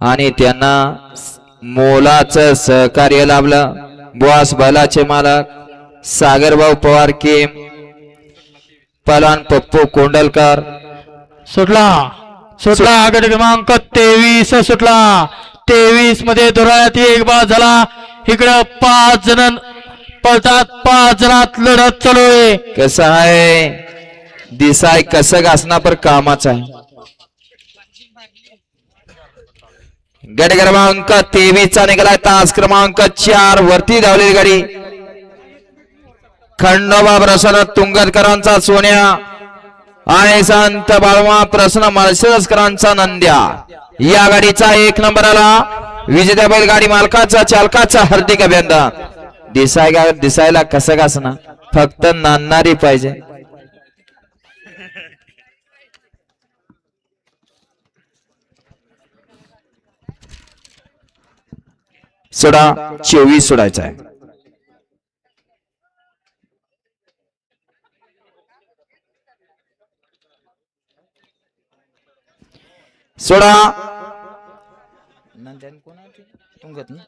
आणि त्यांना मोलाचं सहकार्य लाभलं। बुवास बैलाचे मालक सागरभाऊ पवार के पहलवान पप्पू कोंडलकर सुटला सुटला गट क्रमांक 23 सुटला। 23 मध्ये धुराळ्यात एक बाद झाला। इकडं 5 जण पळतात, 5 जणात लढत चालू आहे। कसं आहे दिसाय कसं घासना पर कामाचा आहे। गट क्रमांक 23 चा निघाला तास क्रमांक 4 वरती धावलेली गाडी खंडोबा प्रसन्न तुंगतकरांचा सोन्या आणि संत बाळमा प्रसन्न माळशिरसकरांचा नंद्या। या गाडीचा 1 नंबर आला। विजेत्या बैलगाडी मालकाचा चालकाचा हार्दिक अभिनंदन। दिसायला कसं घासना फक्त नांदणारी पाहिजे। सोडा 24 सोडायचा आहे। सोडा तुंगत ना